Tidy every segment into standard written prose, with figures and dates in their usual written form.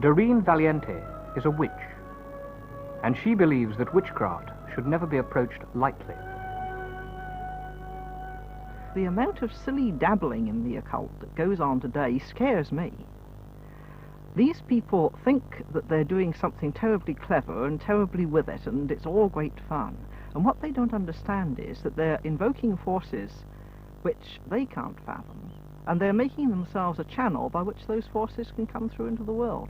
Doreen Valiente is a witch, and she believes that witchcraft should never be approached lightly. The amount of silly dabbling in the occult that goes on today scares me. These people think that they're doing something terribly clever and terribly with it, and it's all great fun. And what they don't understand is that they're invoking forces which they can't fathom, and they're making themselves a channel by which those forces can come through into the world.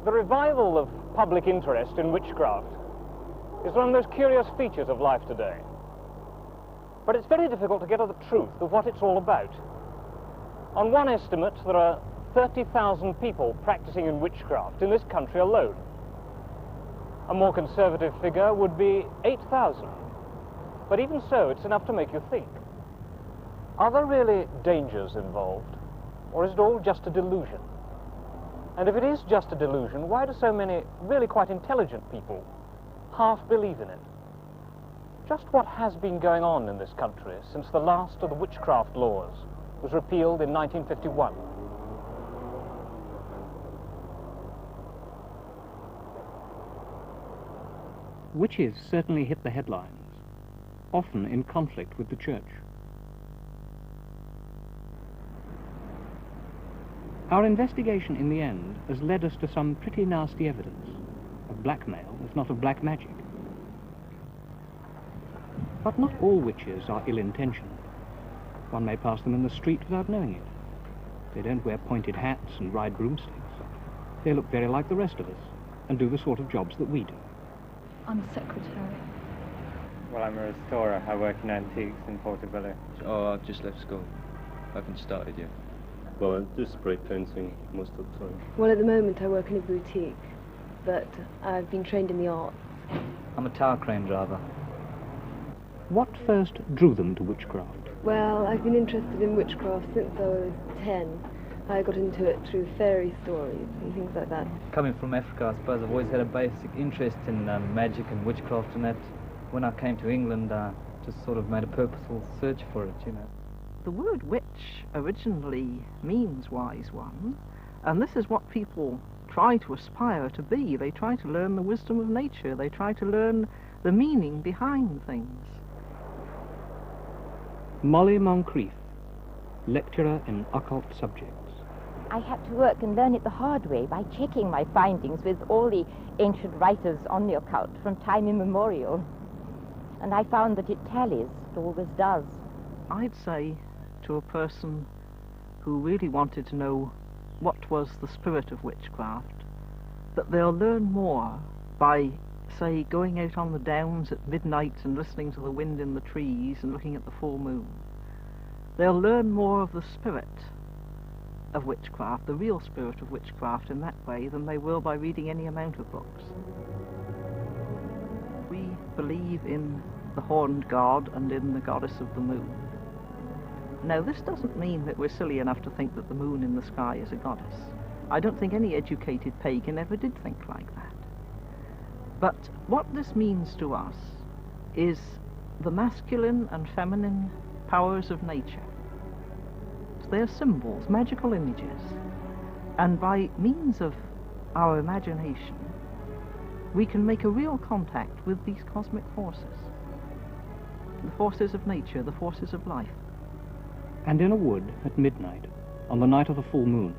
The revival of public interest in witchcraft is one of those curious features of life today. But it's very difficult to get at the truth of what it's all about. On one estimate, there are 30,000 people practicing in witchcraft in this country alone. A more conservative figure would be 8,000. But even so, it's enough to make you think. Are there really dangers involved, or is it all just a delusion? And if it is just a delusion, why do so many really quite intelligent people half believe in it? Just what has been going on in this country since the last of the witchcraft laws was repealed in 1951? Witches certainly hit the headlines, often in conflict with the church. Our investigation in the end has led us to some pretty nasty evidence of blackmail, if not of black magic. But not all witches are ill-intentioned. One may pass them in the street without knowing it. They don't wear pointed hats and ride broomsticks. They look very like the rest of us and do the sort of jobs that we do. I'm a secretary. Well, I'm a restorer. I work in antiques in Portobello. Oh, I've just left school. I haven't started yet. Well, I do spray painting most of the time. Well, at the moment I work in a boutique, but I've been trained in the arts. I'm a tower crane driver. What first drew them to witchcraft? Well, I've been interested in witchcraft since I was 10. I got into it through fairy stories and things like that. Coming from Africa, I suppose I've always had a basic interest in magic and witchcraft and that. When I came to England, I just sort of made a purposeful search for it, you know. The word witch originally means wise one, and this is what people try to aspire to be. They try to learn the wisdom of nature. They try to learn the meaning behind things. Molly Moncrief, lecturer in occult subjects. I had to work and learn it the hard way by checking my findings with all the ancient writers on the occult from time immemorial. And I found that it tallies, it always does. I'd say to a person who really wanted to know what was the spirit of witchcraft, that they'll learn more by, say, going out on the downs at midnight and listening to the wind in the trees and looking at the full moon. They'll learn more of the spirit of witchcraft, the real spirit of witchcraft in that way, than they will by reading any amount of books. We believe in the horned god and in the goddess of the moon. Now, this doesn't mean that we're silly enough to think that the moon in the sky is a goddess. I don't think any educated pagan ever did think like that. But what this means to us is the masculine and feminine powers of nature. They're symbols, magical images, and by means of our imagination, we can make a real contact with these cosmic forces, the forces of nature, the forces of life. And in a wood at midnight, on the night of the full moon,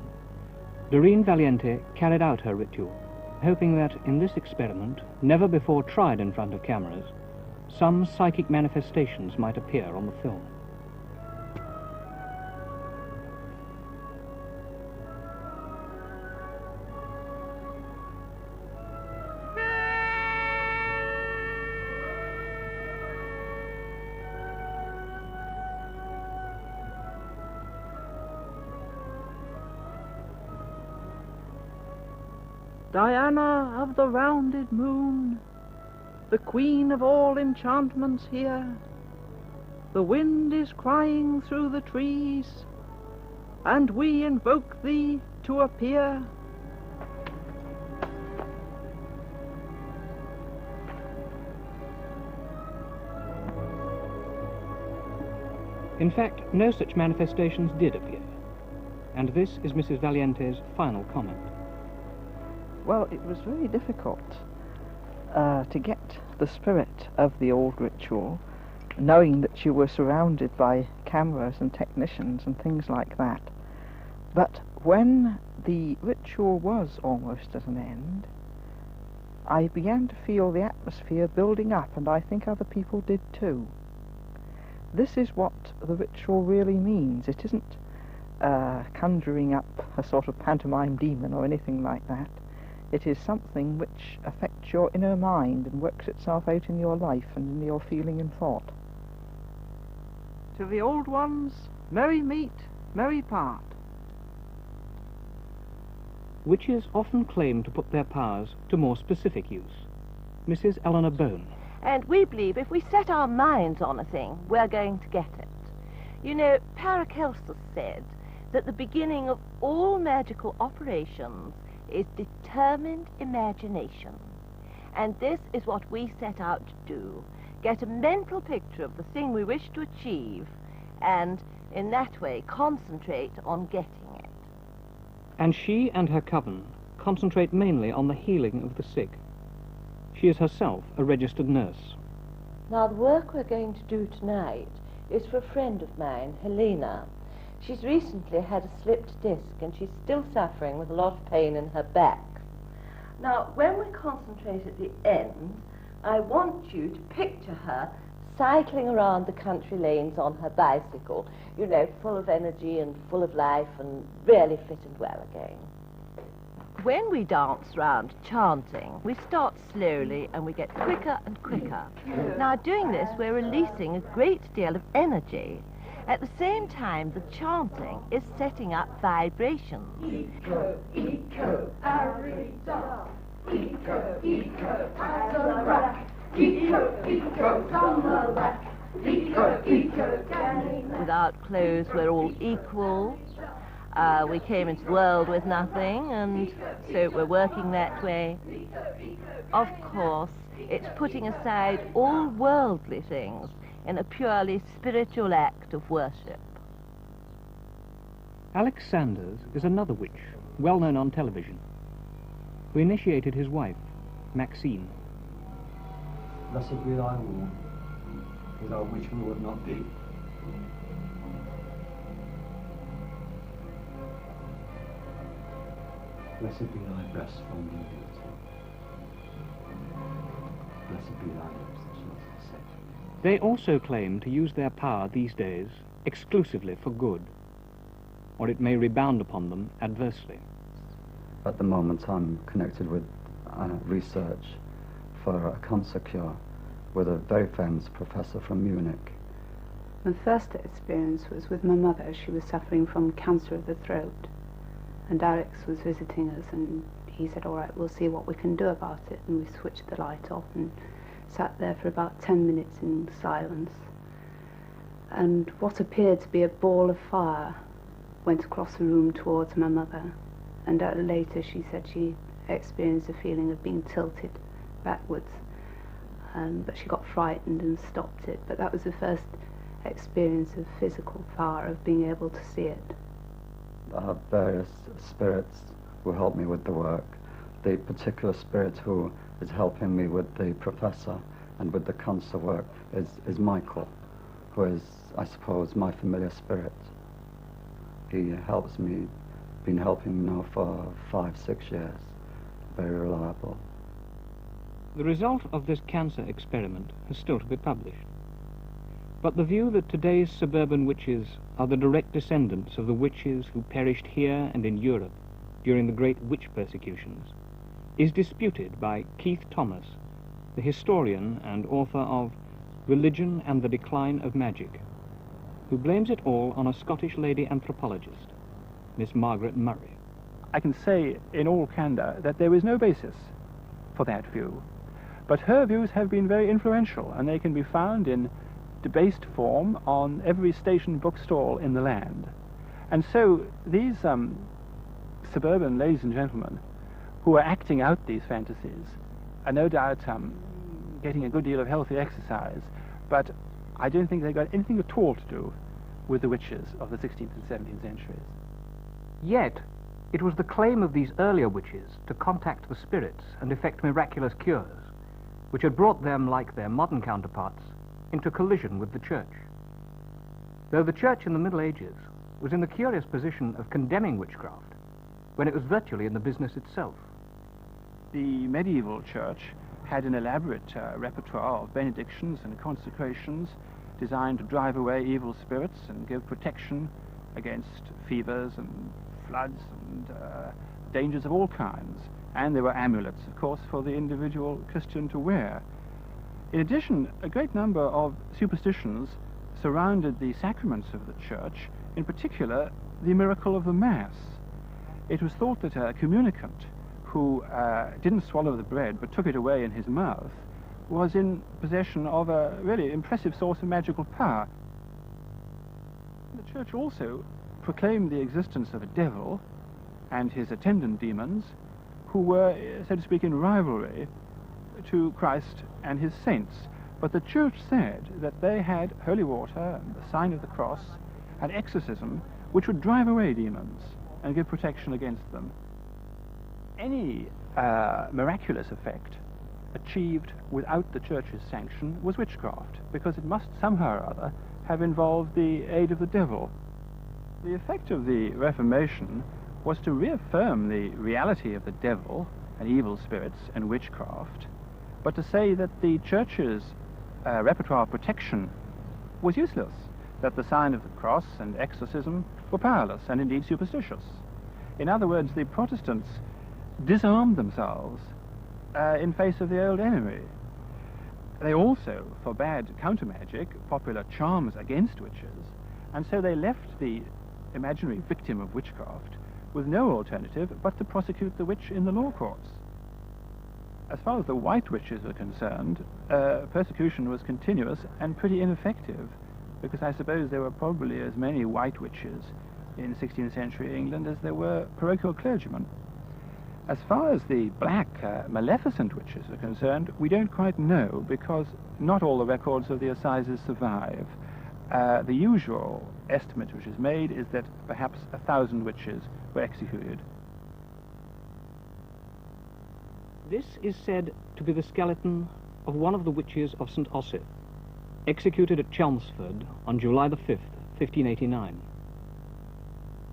Doreen Valiente carried out her ritual, hoping that in this experiment, never before tried in front of cameras, some psychic manifestations might appear on the film. Diana of the rounded moon, the queen of all enchantments here, the wind is crying through the trees, and we invoke thee to appear. In fact, no such manifestations did appear. And this is Mrs. Valiente's final comment. Well, it was very difficult to get the spirit of the old ritual, knowing that you were surrounded by cameras and technicians and things like that. But when the ritual was almost at an end, I began to feel the atmosphere building up, and I think other people did too. This is what the ritual really means. It isn't conjuring up a sort of pantomime demon or anything like that. It is something which affects your inner mind and works itself out in your life and in your feeling and thought. To the old ones, merry meet, merry part. Witches often claim to put their powers to more specific use. Mrs. Eleanor Bone. And we believe if we set our minds on a thing, we're going to get it. You know, Paracelsus said that the beginning of all magical operations is determined imagination. And this is what we set out to do. Get a mental picture of the thing we wish to achieve, and in that way concentrate on getting it. And she and her coven concentrate mainly on the healing of the sick. She is herself a registered nurse. Now, the work we're going to do tonight is for a friend of mine, Helena. She's recently had a slipped disc and she's still suffering with a lot of pain in her back. Now, when we concentrate at the end, I want you to picture her cycling around the country lanes on her bicycle, you know, full of energy and full of life and really fit and well again. When we dance round chanting, we start slowly and we get quicker and quicker. Now, doing this, we're releasing a great deal of energy. At the same time, the chanting is setting up vibrations. Eco, eco, arida. Eco, eco, azara. Eco, eco, zamara. Eco, eco, ganina. Without clothes, we're all equal. We came into the world with nothing, and so we're working that way. Of course, it's putting aside all worldly things in a purely spiritual act of worship. Alex Sanders is another witch, well known on television, who initiated his wife, Maxine. Blessed be thy woman, without which we would not be. Blessed be thy breast formed in beauty. Blessed be thy lips that shall not say. They also claim to use their power these days exclusively for good, or it may rebound upon them adversely. At the moment I'm connected with research for a cancer cure with a very famous professor from Munich. My first experience was with my mother. She was suffering from cancer of the throat. And Alex was visiting us, and he said, all right, we'll see what we can do about it. And we switched the light off and sat there for about 10 minutes in silence. And what appeared to be a ball of fire went across the room towards my mother. And later she said she experienced a feeling of being tilted backwards. But she got frightened and stopped it. But that was the first experience of physical fire, of being able to see it. Various spirits who help me with the work. The particular spirit who is helping me with the professor and with the cancer work is Michael, who is, I suppose, my familiar spirit. He helps me, been helping me now for 5-6 years, very reliable. The result of this cancer experiment has still to be published. But the view that today's suburban witches are the direct descendants of the witches who perished here and in Europe during the great witch persecutions is disputed by Keith Thomas, the historian and author of Religion and the Decline of Magic, who blames it all on a Scottish lady anthropologist, Miss Margaret Murray. I can say in all candor that there is no basis for that view, but her views have been very influential, and they can be found in debased form on every station bookstall in the land. And so these suburban ladies and gentlemen who are acting out these fantasies are no doubt getting a good deal of healthy exercise, but I don't think they've got anything at all to do with the witches of the 16th and 17th centuries. Yet, it was the claim of these earlier witches to contact the spirits and effect miraculous cures, which had brought them, like their modern counterparts, into collision with the Church. Though the Church in the Middle Ages was in the curious position of condemning witchcraft, when it was virtually in the business itself. The medieval Church had an elaborate repertoire of benedictions and consecrations designed to drive away evil spirits and give protection against fevers and floods and dangers of all kinds. And there were amulets, of course, for the individual Christian to wear. In addition, a great number of superstitions surrounded the sacraments of the Church, in particular the miracle of the Mass. It was thought that a communicant who didn't swallow the bread but took it away in his mouth was in possession of a really impressive source of magical power. The Church also proclaimed the existence of a devil and his attendant demons who were, so to speak, in rivalry to Christ and his saints. But the Church said that they had holy water and the sign of the cross and exorcism which would drive away demons and give protection against them. Any miraculous effect achieved without the Church's sanction was witchcraft, because it must somehow or other have involved the aid of the devil. The effect of the Reformation was to reaffirm the reality of the devil and evil spirits and witchcraft, but to say that the Church's repertoire of protection was useless, that the sign of the cross and exorcism were powerless and indeed superstitious. In other words, the Protestants disarmed themselves in face of the old enemy. They also forbade counter-magic, popular charms against witches, and so they left the imaginary victim of witchcraft with no alternative but to prosecute the witch in the law courts. As far as the white witches were concerned, persecution was continuous and pretty ineffective, because I suppose there were probably as many white witches in 16th century England as there were parochial clergymen. As far as the black, maleficent witches are concerned, we don't quite know, because not all the records of the assizes survive. The usual estimate which is made is that perhaps 1,000 witches were executed. This is said to be the skeleton of one of the witches of St. Osyth, executed at Chelmsford on July the 5th, 1589.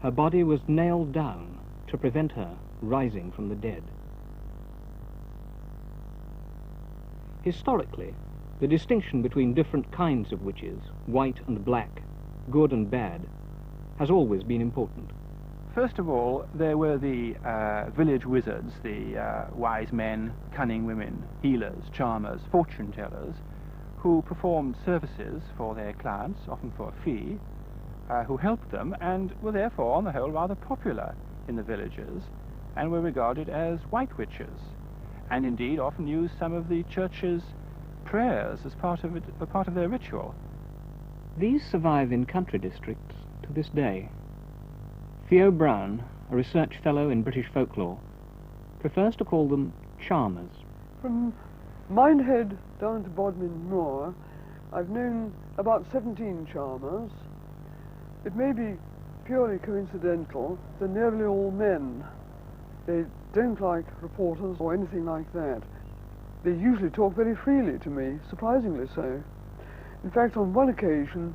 Her body was nailed down to prevent her rising from the dead. Historically, the distinction between different kinds of witches, white and black, good and bad, has always been important. First of all, there were the village wizards, the wise men, cunning women, healers, charmers, fortune-tellers, who performed services for their clients, often for a fee, who helped them and were therefore, on the whole, rather popular in the villages and were regarded as white witches, and indeed often used some of the Church's prayers as part of their ritual. These survive in country districts to this day. Theo Brown, a research fellow in British folklore, prefers to call them charmers. From Minehead down to Bodmin Moor, I've known about 17 charmers. It may be purely coincidental, they're nearly all men. They don't like reporters or anything like that. They usually talk very freely to me, surprisingly so. In fact, on one occasion,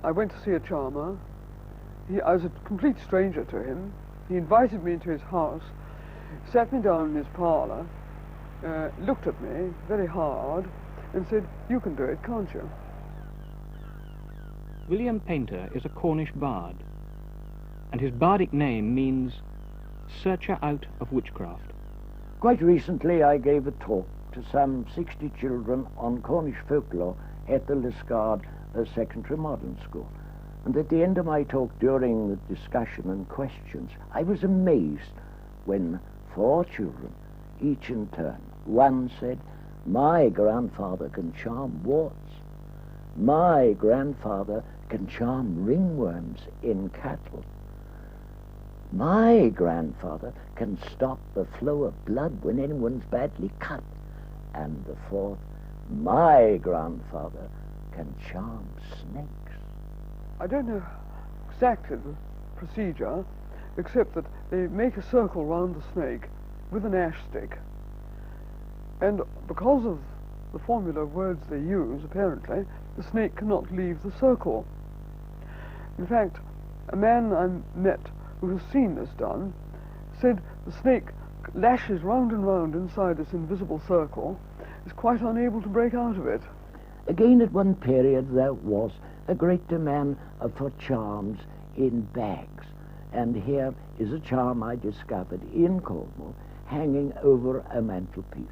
I went to see a charmer. I was a complete stranger to him. He invited me into his house, sat me down in his parlour, looked at me very hard, and said, "You can do it, can't you?" William Painter is a Cornish bard, and his bardic name means searcher out of witchcraft. Quite recently I gave a talk to some 60 children on Cornish folklore at the Liscard Secondary Modern School. And at the end of my talk, during the discussion and questions, I was amazed when 4 children, each in turn, one said, "My grandfather can charm warts. My grandfather can charm ringworms in cattle. My grandfather can stop the flow of blood when anyone's badly cut." And the 4th, "My grandfather can charm snakes." I don't know exactly the procedure, except that they make a circle round the snake with an ash stick. And because of the formula of words they use, apparently, the snake cannot leave the circle. In fact, a man I met who has seen this done said the snake lashes round and round inside this invisible circle, is quite unable to break out of it. Again, at one period, there was a great demand for charms in bags. And here is a charm I discovered in Cornwall, hanging over a mantelpiece.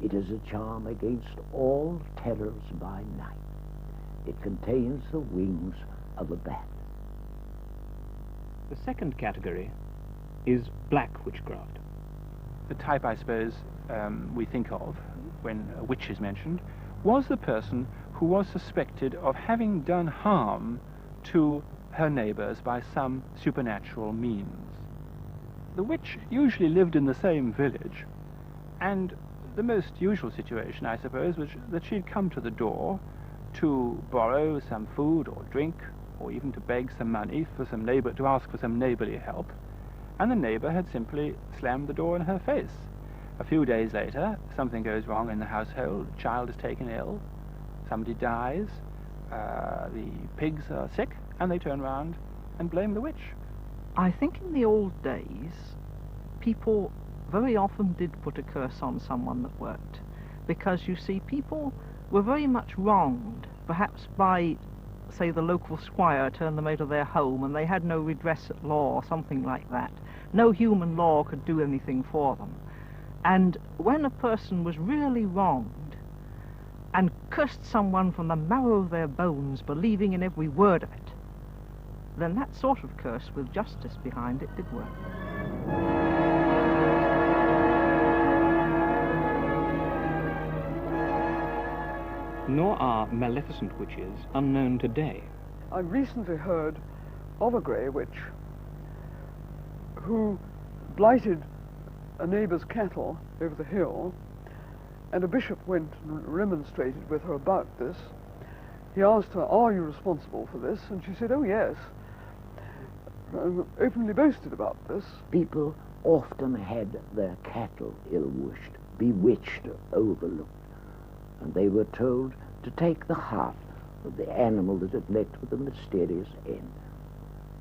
It is a charm against all terrors by night. It contains the wings of a bat. The second category is black witchcraft. The type, I suppose, we think of when a witch is mentioned, was the person who was suspected of having done harm to her neighbors by some supernatural means. The witch usually lived in the same village, and the most usual situation, I suppose, was that she'd come to the door to borrow some food or drink, or even to beg some money for some neighbor, to ask for some neighborly help, and the neighbor had simply slammed the door in her face. A few days later, something goes wrong in the household, a child is taken ill, somebody dies, the pigs are sick, and they turn around and blame the witch. I think in the old days, people very often did put a curse on someone that worked, because you see, people were very much wronged, perhaps by, say, the local squire turned them out of their home and they had no redress at law or something like that. No human law could do anything for them. And when a person was really wronged and cursed someone from the marrow of their bones, believing in every word of it, then that sort of curse with justice behind it did work. Nor are maleficent witches unknown today. I recently heard of a grey witch who blighted a neighbour's cattle over the hill, and a bishop went and remonstrated with her about this. He asked her, "Are you responsible for this?" And she said, "Oh yes," openly boasted about this. People often had their cattle ill-wished, bewitched, overlooked, and they were told to take the heart of the animal that had met with a mysterious end,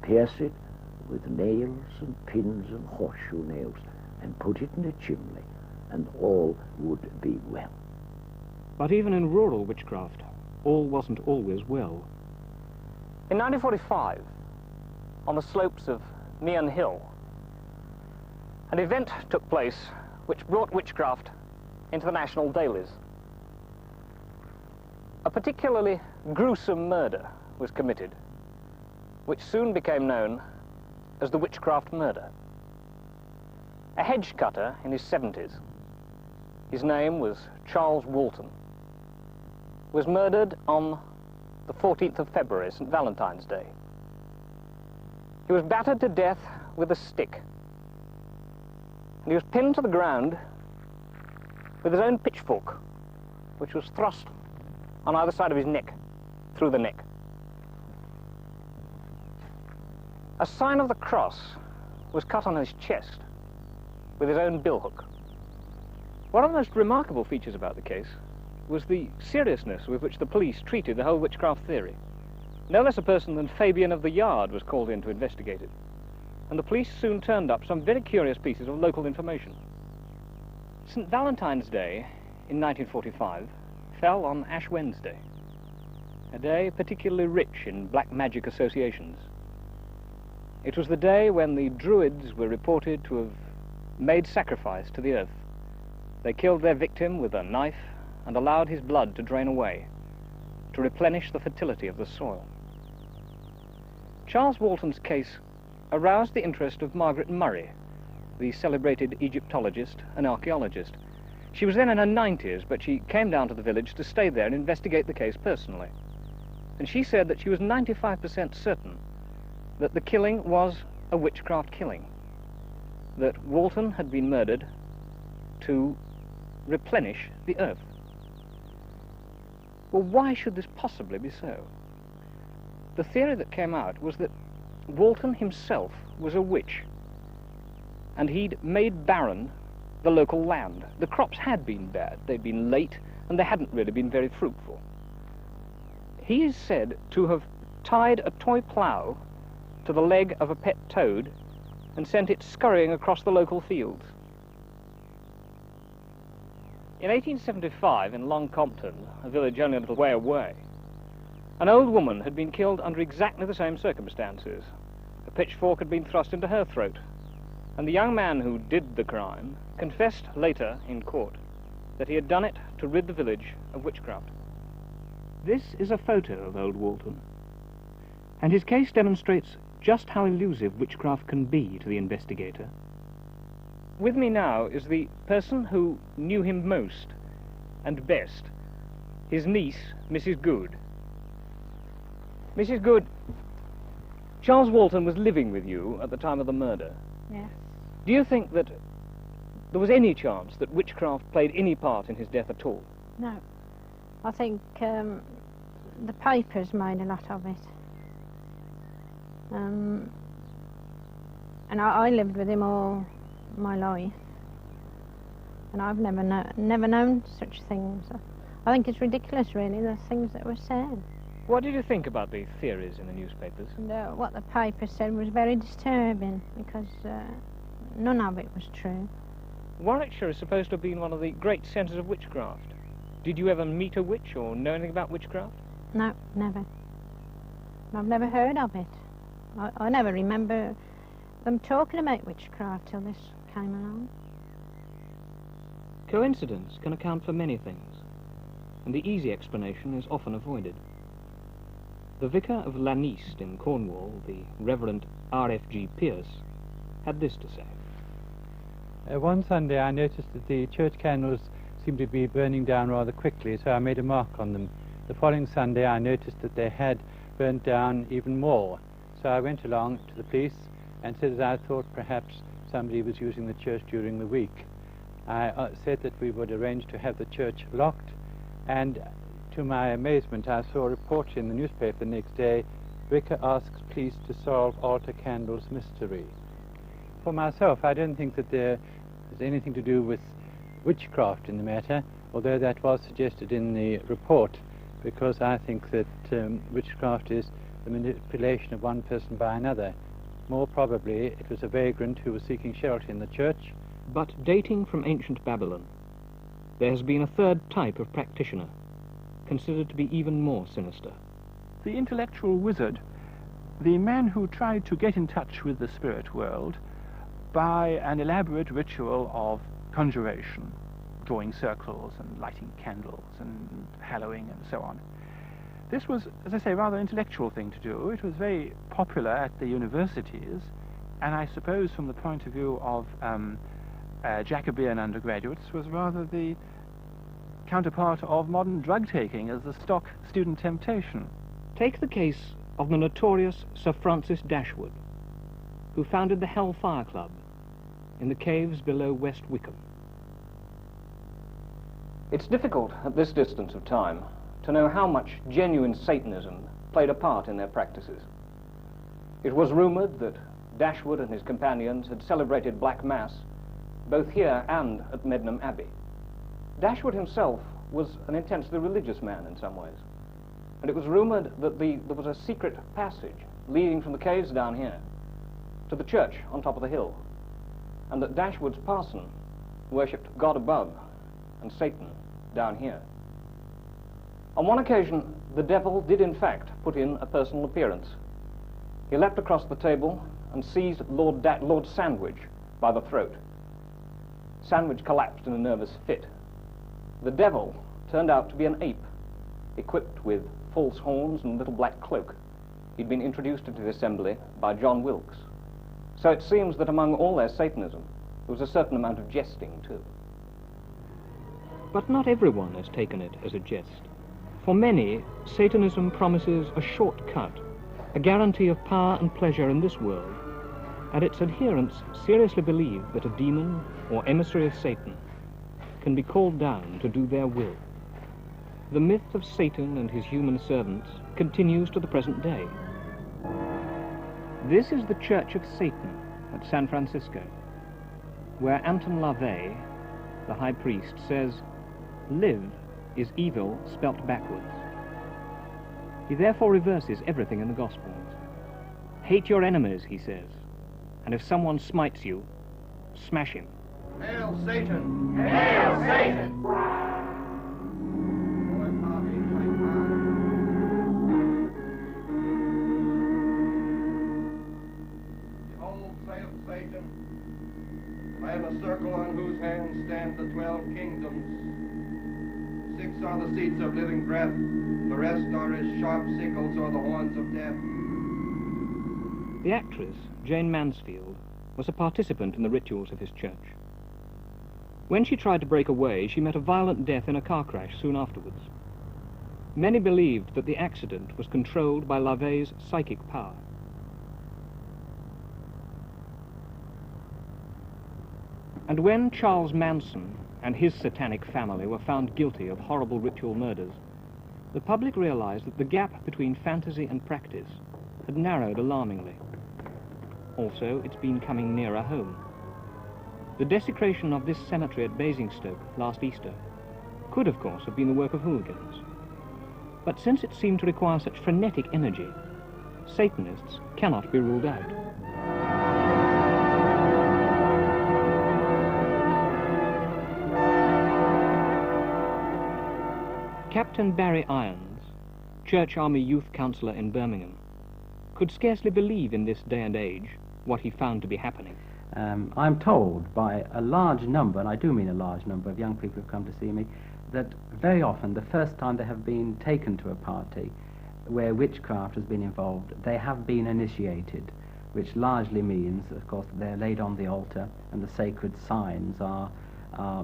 pierce it with nails and pins and horseshoe nails, and put it in a chimney, and all would be well. But even in rural witchcraft, all wasn't always well. In 1945, on the slopes of Meehan Hill, an event took place which brought witchcraft into the national dailies. A particularly gruesome murder was committed, which soon became known as the witchcraft murder. A hedge cutter in his 70s, his name was Charles Walton, was murdered on the 14th of February, St. Valentine's Day. He was battered to death with a stick, and he was pinned to the ground with his own pitchfork, which was thrust on either side of his neck, through the neck. A sign of the cross was cut on his chest with his own billhook. One of the most remarkable features about the case was the seriousness with which the police treated the whole witchcraft theory. No less a person than Fabian of the Yard was called in to investigate it, and the police soon turned up some very curious pieces of local information. St. Valentine's Day in 1945 fell on Ash Wednesday, a day particularly rich in black magic associations. It was the day when the Druids were reported to have made sacrifice to the earth. They killed their victim with a knife and allowed his blood to drain away, to replenish the fertility of the soil. Charles Walton's case aroused the interest of Margaret Murray, the celebrated Egyptologist and archaeologist. She was then in her 90s, but she came down to the village to stay there and investigate the case personally. And she said that she was 95% certain that the killing was a witchcraft killing, that Walton had been murdered to replenish the earth. Well, why should this possibly be so? the theory that came out was that Walton himself was a witch, and he'd made barren the local land. The crops had been bad, they'd been late, and they hadn't really been very fruitful. He is said to have tied a toy plough to the leg of a pet toad and sent it scurrying across the local fields. In 1875, in Long Compton, a village only a little way away, an old woman had been killed under exactly the same circumstances. A pitchfork had been thrust into her throat, and the young man who did the crime confessed later in court that he had done it to rid the village of witchcraft. This is a photo of old Walton, and his case demonstrates just how elusive witchcraft can be to the investigator. With me now is the person who knew him most and best, his niece, Mrs. Good. Mrs. Good, Charles Walton was living with you at the time of the murder. Yes. Do you think that there was any chance that witchcraft played any part in his death at all? No. I think the papers made a lot of it. And I lived with him all my life, and I've never known such things. I think it's ridiculous, really, the things that were said. What did you think about the theories in the newspapers? What the paper said was very disturbing, because none of it was true. Warwickshire is supposed to have been one of the great centres of witchcraft. Did you ever meet a witch or know anything about witchcraft? No, never. I've never heard of it. I never remember them talking about witchcraft till this came along. Coincidence can account for many things, and the easy explanation is often avoided. The vicar of Laneast in Cornwall, the Reverend R.F.G. Pierce, had this to say. One Sunday I noticed that the church candles seemed to be burning down rather quickly, so I made a mark on them. The following Sunday I noticed that they had burnt down even more, so I went along to the police and said that I thought perhaps somebody was using the church during the week. I said that we would arrange to have the church locked, and to my amazement I saw a report in the newspaper the next day, "Vicar asks police to solve altar candles mystery." For myself, I don't think that there is anything to do with witchcraft in the matter, although that was suggested in the report, because I think that witchcraft is the manipulation of one person by another. More probably it was a vagrant who was seeking shelter in the church. But dating from ancient Babylon, there has been a third type of practitioner, considered to be even more sinister. The intellectual wizard, the man who tried to get in touch with the spirit world by an elaborate ritual of conjuration, drawing circles and lighting candles and hallowing and so on. This was, as I say, a rather intellectual thing to do. It was very popular at the universities, and I suppose from the point of view of Jacobean undergraduates was rather the counterpart of modern drug-taking as the stock student temptation. Take the case of the notorious Sir Francis Dashwood, who founded the Hellfire Club in the caves below West Wickham. It's difficult at this distance of time to know how much genuine Satanism played a part in their practices. It was rumoured that Dashwood and his companions had celebrated Black Mass both here and at Medmenham Abbey. Dashwood himself was an intensely religious man in some ways, and it was rumoured that there was a secret passage leading from the caves down here to the church on top of the hill, and that Dashwood's parson worshipped God above and Satan down here. On one occasion, the devil did in fact put in a personal appearance. He leapt across the table and seized Lord Sandwich by the throat. Sandwich collapsed in a nervous fit. The devil turned out to be an ape, equipped with false horns and a little black cloak. He'd been introduced into the assembly by John Wilkes. So it seems that among all their Satanism, there was a certain amount of jesting too. But not everyone has taken it as a jest. For many, Satanism promises a shortcut, a guarantee of power and pleasure in this world, and its adherents seriously believe that a demon or emissary of Satan can be called down to do their will. The myth of Satan and his human servants continues to the present day. This is the Church of Satan at San Francisco, where Anton LaVey, the high priest, says, "Live is evil spelt backwards." He therefore reverses everything in the Gospels. Hate your enemies, he says, and if someone smites you, smash him. Hail Satan! Hail Satan! Behold, saith Satan, I am a circle on whose hands stand the 12 kingdoms. 6 are the seats of living breath, the rest are as sharp sickles or the horns of death. The actress, Jane Mansfield, was a participant in the rituals of his church. When she tried to break away, she met a violent death in a car crash soon afterwards. Many believed that the accident was controlled by LaVey's psychic power. And when Charles Manson and his satanic family were found guilty of horrible ritual murders, the public realized that the gap between fantasy and practice had narrowed alarmingly. Also, it's been coming nearer home. The desecration of this cemetery at Basingstoke last Easter could, of course, have been the work of hooligans. But since it seemed to require such frenetic energy, Satanists cannot be ruled out. Captain Barry Irons, Church Army Youth Counsellor in Birmingham, could scarcely believe in this day and age what he found to be happening. I'm told by a large number, and I do mean a large number of young people who've come to see me, that very often the first time they have been taken to a party where witchcraft has been involved, they have been initiated, which largely means, of course, that they're laid on the altar and the sacred signs are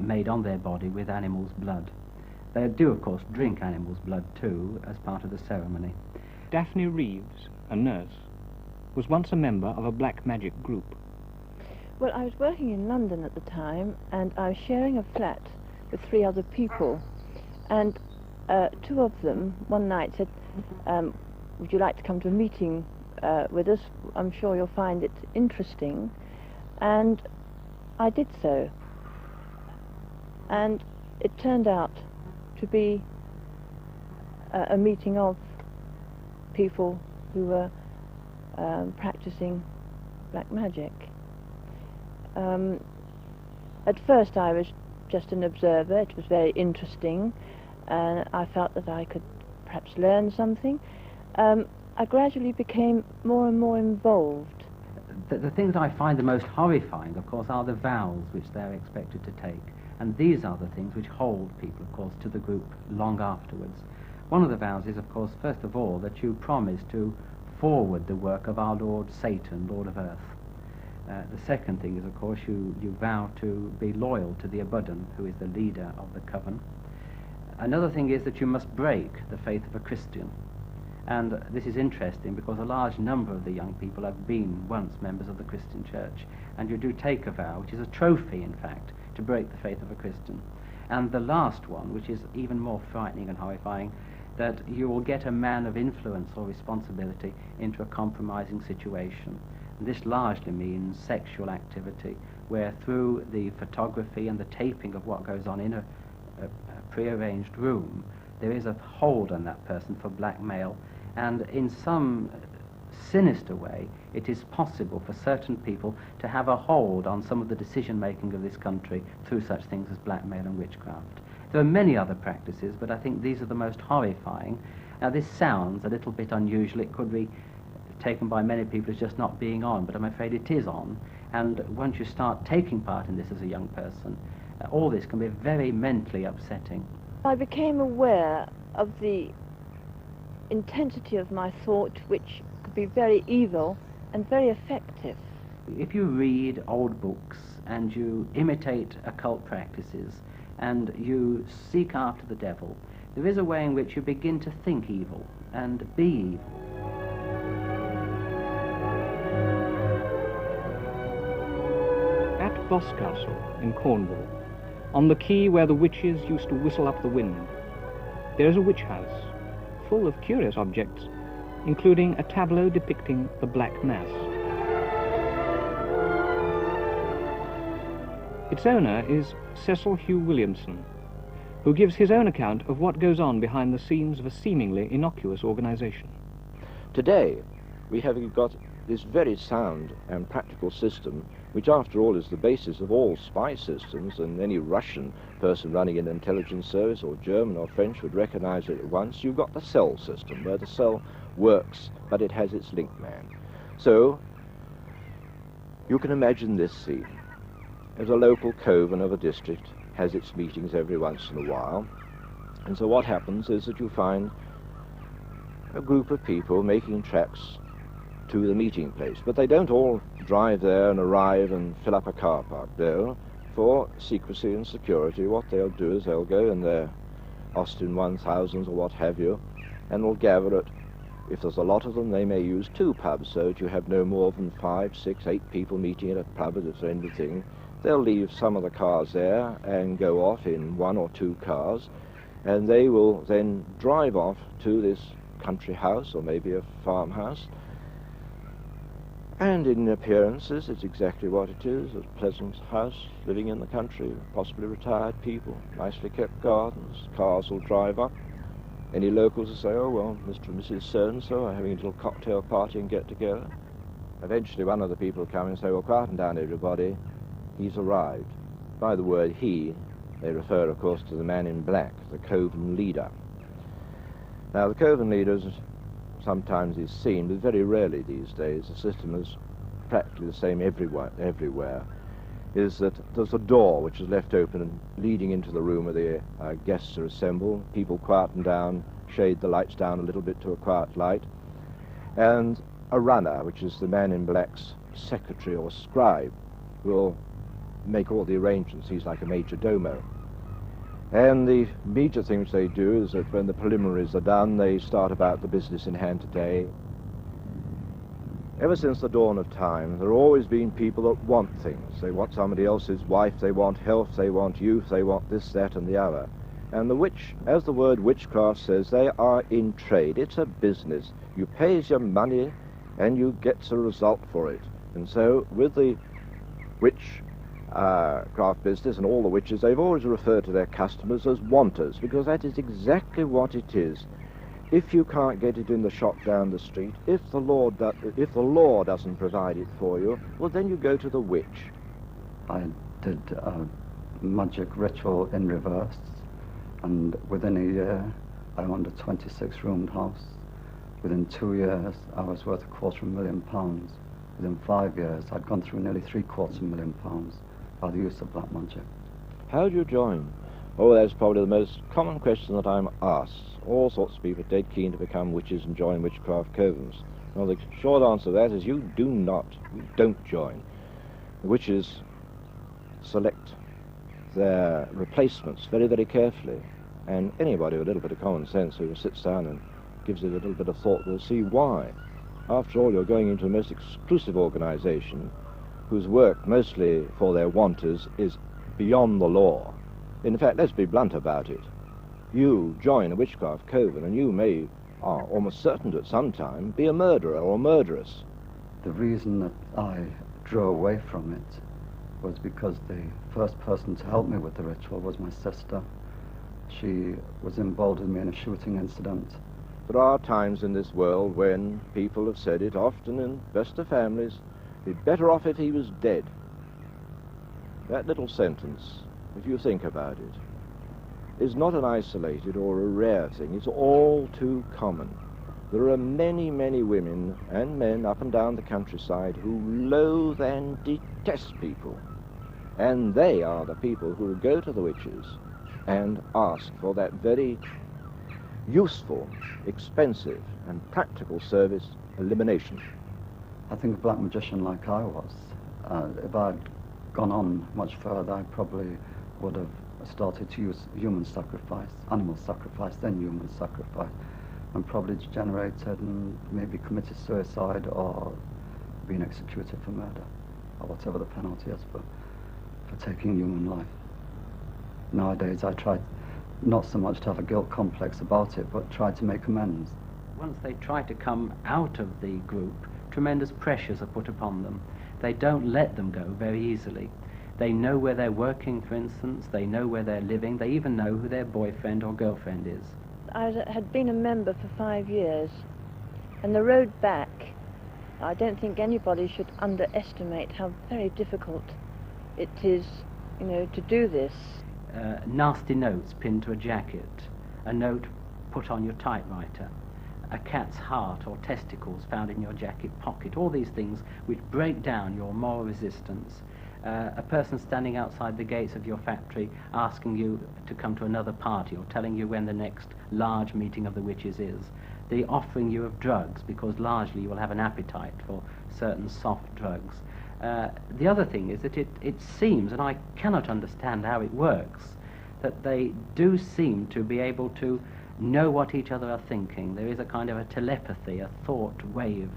made on their body with animal's blood. They do, of course, drink animal's blood too as part of the ceremony. Daphne Reeves, a nurse, was once a member of a black magic group. Well, I was working in London at the time, and I was sharing a flat with 3 other people, and 2 of them one night said, would you like to come to a meeting with us? I'm sure you'll find it interesting. And I did so. And it turned out to be a meeting of people who were practicing black magic. At first I was just an observer. It was very interesting, and I felt that I could perhaps learn something. I gradually became more and more involved. The things I find the most horrifying, of course, are the vows which they're expected to take. And these are the things which hold people, of course, to the group long afterwards. One of the vows is, of course, first of all, that you promise to forward the work of our Lord Satan, Lord of Earth. The second thing is, of course, you vow to be loyal to the Abuddon, who is the leader of the coven. Another thing is that you must break the faith of a Christian. And this is interesting because a large number of the young people have been once members of the Christian church. And you do take a vow, which is a trophy, in fact, to break the faith of a Christian. And the last one, which is even more frightening and horrifying, that you will get a man of influence or responsibility into a compromising situation. And this largely means sexual activity, where through the photography and the taping of what goes on in a prearranged room, there is a hold on that person for blackmail, and in some sinister way, it is possible for certain people to have a hold on some of the decision-making of this country through such things as blackmail and witchcraft. There are many other practices, but I think these are the most horrifying. Now, this sounds a little bit unusual. It could be taken by many people as just not being on, but I'm afraid it is on. And once you start taking part in this as a young person, all this can be very mentally upsetting. I became aware of the intensity of my thought, which could be very evil and very effective. If you read old books and you imitate occult practices and you seek after the devil, there is a way in which you begin to think evil and be evil. At Boscastle in Cornwall, on the quay where the witches used to whistle up the wind, there is a witch house full of curious objects including a tableau depicting the Black Mass. Its owner is Cecil Hugh Williamson, who gives his own account of what goes on behind the scenes of a seemingly innocuous organization. Today, we have got this very sound and practical system, which after all is the basis of all spy systems, and any Russian person running an intelligence service, or German or French, would recognize it at once. You've got the cell system, where the cell works, but it has its link man. So, you can imagine this scene. As a local coven of a district has its meetings every once in a while, and so what happens is that you find a group of people making tracks to the meeting place, but they don't all drive there and arrive and fill up a car park. No, for secrecy and security, what they'll do is they'll go in their Austin 1000s or what have you, and will gather at, if there's a lot of them, they may use 2 pubs, so that you have no more than 5, 6, 8 people meeting at a pub at the end of the thing. They'll leave some of the cars there and go off in 1 or 2 cars, and they will then drive off to this country house or maybe a farmhouse. And in appearances, it's exactly what it is, a pleasant house, living in the country, possibly retired people, nicely kept gardens, cars will drive up. Any locals will say, oh, well, Mr. and Mrs. So-and-so are having a little cocktail party and get together. Eventually one of the people will come and say, well, quieten down, everybody, he's arrived. By the word he, they refer, of course, to the man in black, the coven leader. Now, the coven leaders sometimes is seen, but very rarely these days. The system is practically the same everywhere, is that there's a door which is left open and leading into the room where the guests are assembled. People quieten down, shade the lights down a little bit to a quiet light, and a runner, which is the man in black's secretary or scribe, will make all the arrangements. He's like a major domo. And the major thing which they do is that when the preliminaries are done, they start about the business in hand today. Ever since the dawn of time, there have always been people that want things. They want somebody else's wife, they want health, they want youth, they want this, that, and the other. And the witch, as the word witchcraft says, they are in trade. It's a business. You pay your money and you get a result for it. And so with the witchcraft business and all the witches, they've always referred to their customers as wanters, because that is exactly what it is. If you can't get it in the shop down the street, if the law doesn't provide it for you, well, then you go to the witch. I did a magic ritual in reverse, and within a year I owned a 26-roomed house. Within 2 years I was worth £250,000. Within 5 years I'd gone through nearly £750,000 by the use of black magic. How do you join? Oh, that's probably the most common question that I'm asked. All sorts of people are dead keen to become witches and join witchcraft covens. Well, the short answer to that is you don't join. The witches select their replacements very, very carefully, and anybody with a little bit of common sense who sits down and gives it a little bit of thought will see why. After all, you're going into a most exclusive organization whose work, mostly for their wanters, is beyond the law. In fact, let's be blunt about it. You join a witchcraft coven and you may, are almost certain to at some time, be a murderer or a murderess. The reason that I drew away from it was because the first person to help me with the ritual was my sister. She was involved with me in a shooting incident. There are times in this world when people have said it, often in best of families, be better off if he was dead. That little sentence, if you think about it, is not an isolated or a rare thing. It's all too common. There are many, many women and men up and down the countryside who loathe and detest people. And they are the people who go to the witches and ask for that very useful, expensive, and practical service, elimination. I think a black magician like I was, if I'd gone on much further, I probably would have started to use human sacrifice, animal sacrifice, then human sacrifice, and probably degenerated and maybe committed suicide or been executed for murder, or whatever the penalty is for taking human life. Nowadays I try not so much to have a guilt complex about it, but try to make amends. once they try to come out of the group, tremendous pressures are put upon them. They don't let them go very easily. They know where they're working, for instance, they know where they're living, they even know who their boyfriend or girlfriend is. I had been a member for 5 years, and the road back, I don't think anybody should underestimate how very difficult it is, you know, to do this. Nasty notes pinned to a jacket, a note put on your typewriter, a cat's heart or testicles found in your jacket pocket, all these things which break down your moral resistance. A person standing outside the gates of your factory asking you to come to another party or telling you when the next large meeting of the witches is. The offering you of drugs, because largely you will have an appetite for certain soft drugs. The other thing is that it seems, and I cannot understand how it works, that they do seem to be able to know what each other are thinking. There is a kind of a telepathy, a thought wave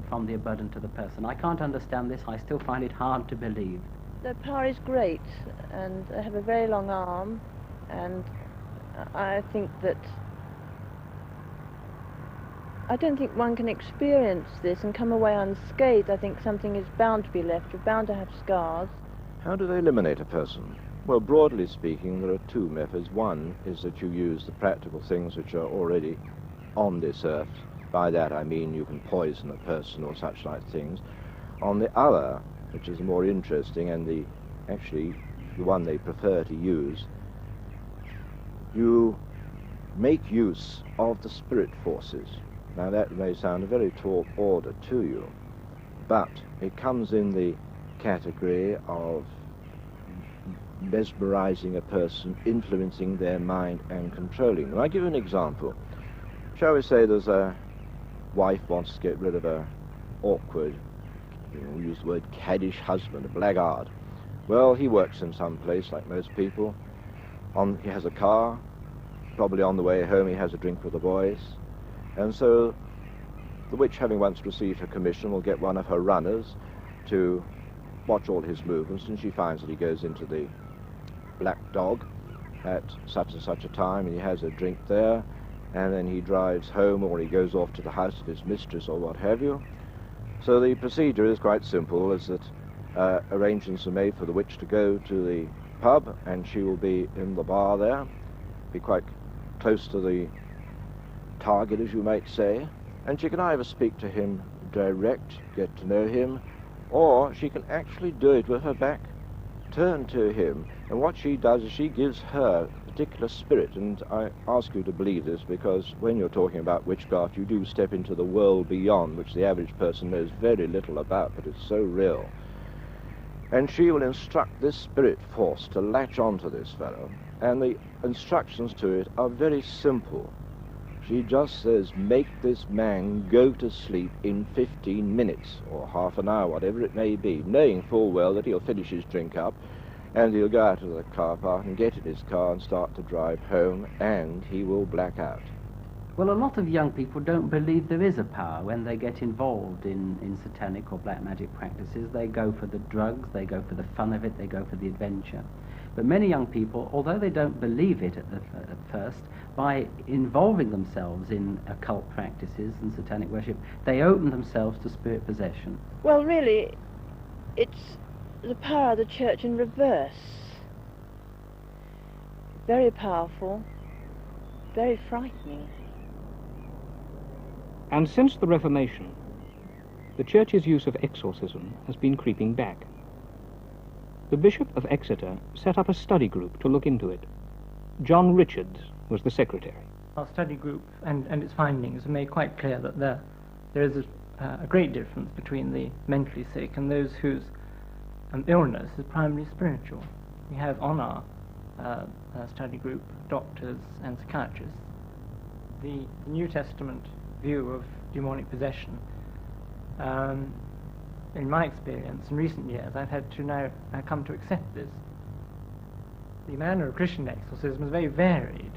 from the abundant to the person. I can't understand this. I still find it hard to believe. Their power is great, and they have a very long arm, and I think that I don't think one can experience this and come away unscathed. I think something is bound to be left. You're bound to have scars. How do they eliminate a person? Well, broadly speaking, there are two methods. One is that you use the practical things which are already on this earth. By that I mean you can poison a person or such like things. On the other, which is more interesting and actually the one they prefer to use, you make use of the spirit forces. Now that may sound a very tall order to you, but it comes in the category of mesmerizing a person, influencing their mind and controlling them. I'll give you an example. Shall we say there's a wife wants to get rid of a awkward, we use the word caddish husband, a blackguard. Well, he works in some place like most people. He has a car, probably on the way home he has a drink with the boys, and so the witch, having once received her commission, will get one of her runners to watch all his movements, and she finds that he goes into the Black Dog at such and such a time, and he has a drink there, and then he drives home, or he goes off to the house of his mistress or what have you. So the procedure is quite simple, is that arrangements are made for the witch to go to the pub, and she will be in the bar there, be quite close to the target, as you might say, and she can either speak to him direct, get to know him, or she can actually do it with her back turned to him, and what she does is she gives her particular spirit, and I ask you to believe this because when you're talking about witchcraft you do step into the world beyond, which the average person knows very little about, but it's so real. And she will instruct this spirit force to latch onto this fellow, and the instructions to it are very simple. She just says, make this man go to sleep in 15 minutes, or half an hour, whatever it may be, knowing full well that he'll finish his drink up, and he'll go out to the car park and get in his car and start to drive home, and he will black out. Well, a lot of young people don't believe there is a power when they get involved in satanic or black magic practices. They go for the drugs, they go for the fun of it, they go for the adventure. But many young people, although they don't believe it at first, by involving themselves in occult practices and satanic worship, they open themselves to spirit possession. Well, really, it's the power of the church in reverse. Very powerful, very frightening. And since the Reformation, the Church's use of exorcism has been creeping back. The Bishop of Exeter set up a study group to look into it. John Richards was the secretary. Our study group and its findings made quite clear that there is a great difference between the mentally sick and those whose illness is primarily spiritual. We have on our study group doctors and psychiatrists. The New Testament view of demonic possession, in my experience in recent years, I've had to now come to accept this. The manner of Christian exorcism is very varied.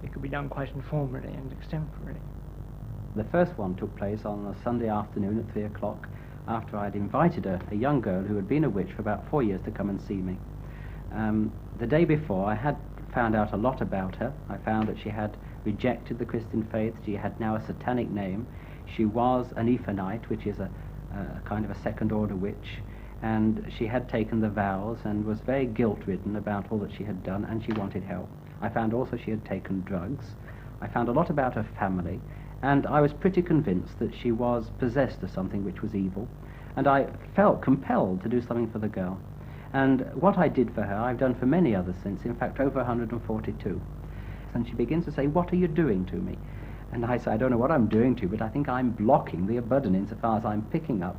It could be done quite informally and extemporally. The first one took place on a Sunday afternoon at 3 o'clock after I'd invited a young girl who had been a witch for about 4 years to come and see me. The day before I had found out a lot about her. I found that she had rejected the Christian faith. She had now a satanic name. She was an Ephonite, which is a kind of a second-order witch, and she had taken the vows and was very guilt-ridden about all that she had done, and she wanted help. I found also she had taken drugs. I found a lot about her family, and I was pretty convinced that she was possessed of something which was evil, and I felt compelled to do something for the girl. And what I did for her, I've done for many others since, in fact over 142. And she begins to say, "What are you doing to me?" And I say, "I don't know what I'm doing to you, but I think I'm blocking the Abuddin insofar as I'm picking up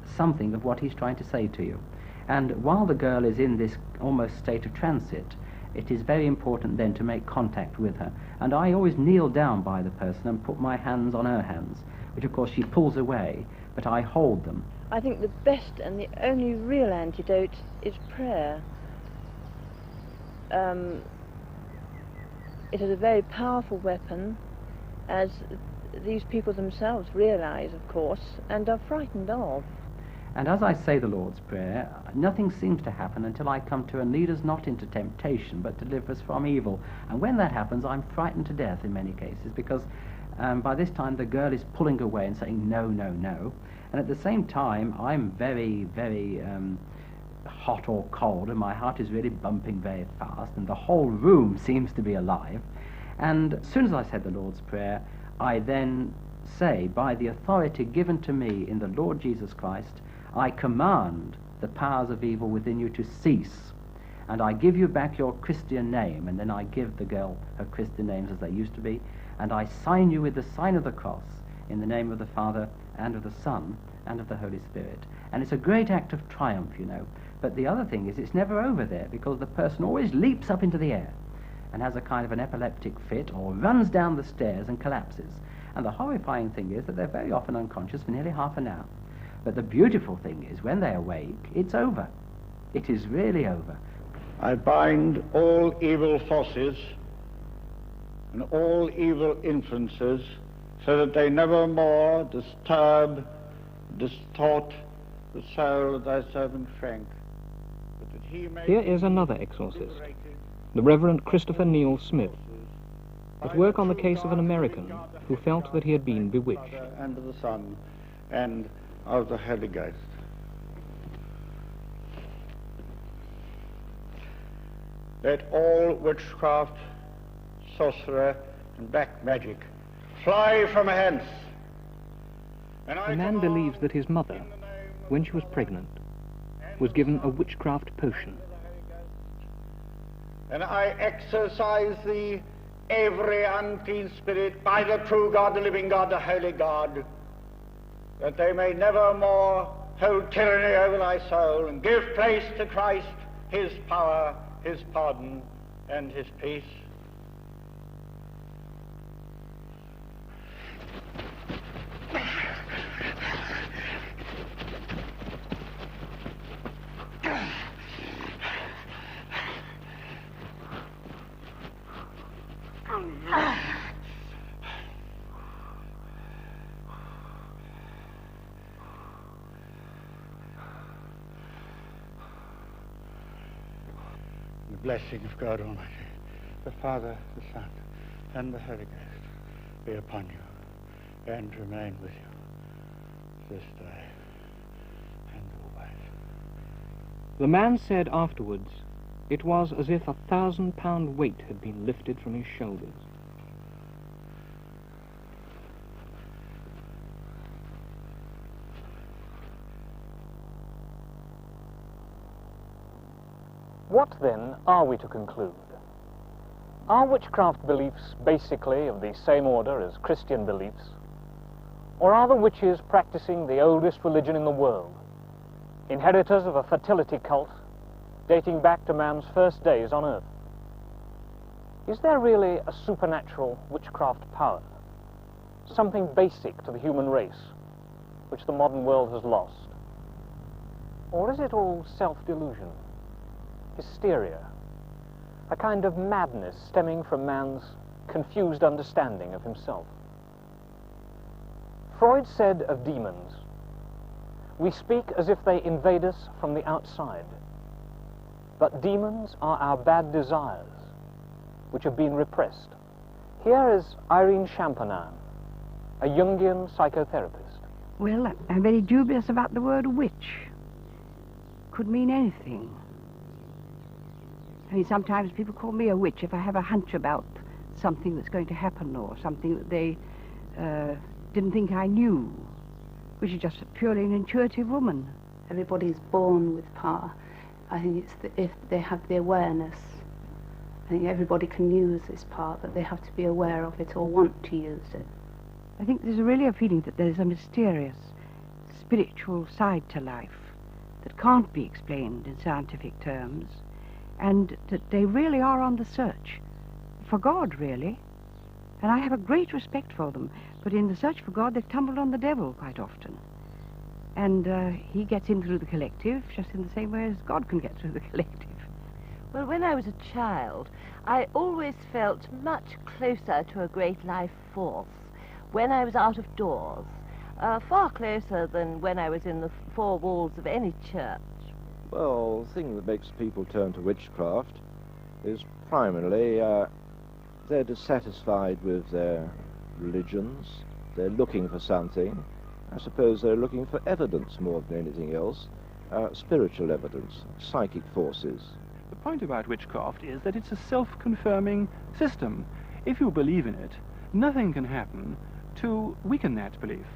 something of what he's trying to say to you." And while the girl is in this almost state of transit, it is very important then to make contact with her. And I always kneel down by the person and put my hands on her hands, which of course she pulls away, but I hold them. I think the best and the only real antidote is prayer. It is a very powerful weapon, as these people themselves realize, of course, and are frightened of. And as I say the Lord's Prayer, nothing seems to happen until I come to and lead us not into temptation, but deliver us from evil. And when that happens, I'm frightened to death in many cases, because by this time the girl is pulling away and saying, "No, no, no." And at the same time, I'm very, very hot or cold, and my heart is really bumping very fast, and the whole room seems to be alive. And as soon as I said the Lord's Prayer, I then say, by the authority given to me in the Lord Jesus Christ, I command the powers of evil within you to cease, and I give you back your Christian name. And then I give the girl her Christian names as they used to be, and I sign you with the sign of the cross in the name of the Father and of the Son and of the Holy Spirit. And it's a great act of triumph, you know. But the other thing is, it's never over there, because the person always leaps up into the air and has a kind of an epileptic fit, or runs down the stairs and collapses. And the horrifying thing is that they're very often unconscious for nearly half an hour. But the beautiful thing is, when they awake, it's over. It is really over. I bind all evil forces and all evil influences, so that they never more disturb, distort the soul of thy servant Frank. But that he may Here is another exorcist, the Reverend Christopher Neal Smith, at work on the case of an American who felt that he had been bewitched. And of the Son and of the Holy Ghost. Let all witchcraft, sorcerer, and black magic fly from hence. A man believes that his mother, when she was pregnant, was given a witchcraft potion. And I exorcise thee, every unclean spirit, by the true God, the living God, the holy God, that they may never more hold tyranny over thy soul, and give place to Christ, his power, his pardon, and his peace. The blessing of God Almighty, the Father, the Son, and the Holy Ghost be upon you and remain with you this day and always. The man said afterwards, it was as if 1,000-pound weight had been lifted from his shoulders. What then are we to conclude? Are witchcraft beliefs basically of the same order as Christian beliefs? Or are the witches practicing the oldest religion in the world, inheritors of a fertility cult dating back to man's first days on earth? Is there really a supernatural witchcraft power, something basic to the human race, which the modern world has lost? Or is it all self-delusion, hysteria, a kind of madness stemming from man's confused understanding of himself? Freud said of demons, "We speak as if they invade us from the outside, but demons are our bad desires, which have been repressed, Here is Irene Champanin, a Jungian psychotherapist. Well, I'm very dubious about the word witch. Could mean anything. I mean, sometimes people call me a witch if I have a hunch about something that's going to happen or something that they didn't think I knew, which is just purely an intuitive woman. Everybody's born with power. I think it's if they have the awareness. I think everybody can use this power, but they have to be aware of it or want to use it. I think there's really a feeling that there's a mysterious, spiritual side to life that can't be explained in scientific terms, and that they really are on the search for God, really. And I have a great respect for them, but in the search for God, they've tumbled on the devil quite often. And he gets in through the collective, just in the same way as God can get through the collective. Well, when I was a child, I always felt much closer to a great life force when I was out of doors, far closer than when I was in the four walls of any church. Well, the thing that makes people turn to witchcraft is primarily they're dissatisfied with their religions. They're looking for something. I suppose they're looking for evidence more than anything else, spiritual evidence, psychic forces. The point about witchcraft is that it's a self-confirming system. If you believe in it, nothing can happen to weaken that belief.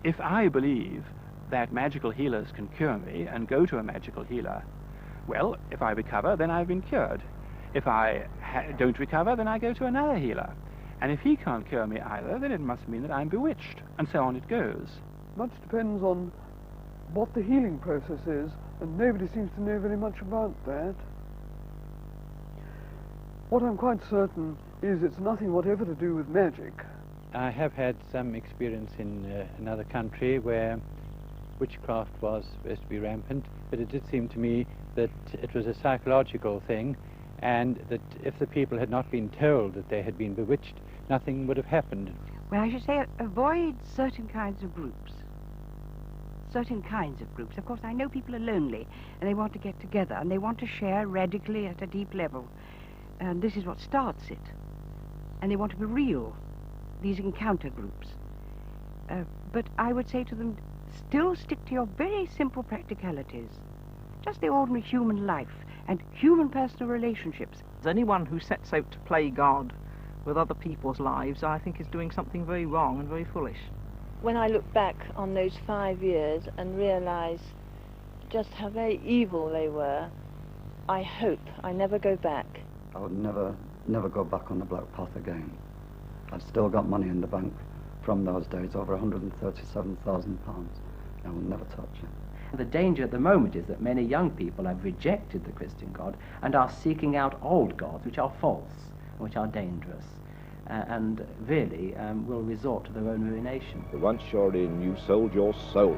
If I believe that magical healers can cure me and go to a magical healer, well, if I recover, then I've been cured. If I don't recover, then I go to another healer. And if he can't cure me either, then it must mean that I'm bewitched, and so on it goes. Much depends on what the healing process is, and nobody seems to know very much about that. What I'm quite certain is it's nothing whatever to do with magic. I have had some experience in another country where witchcraft was supposed to be rampant, but it did seem to me that it was a psychological thing, and that if the people had not been told that they had been bewitched, nothing would have happened. Well, I should say avoid certain kinds of groups. Certain kinds of groups. Of course, I know people are lonely, and they want to get together, and they want to share radically at a deep level. And this is what starts it. And they want to be real, these encounter groups. But I would say to them, still stick to your very simple practicalities. Just the ordinary human life and human personal relationships. Anyone who sets out to play God with other people's lives, I think, is doing something very wrong and very foolish. When I look back on those 5 years and realise just how very evil they were, I hope I never go back. I would never go back on the black path again. I've still got money in the bank from those days, over £137,000. I will never touch it. The danger at the moment is that many young people have rejected the Christian God and are seeking out old gods which are false, which are dangerous, and really will resort to their own ruination. Once you're in, you sold your soul.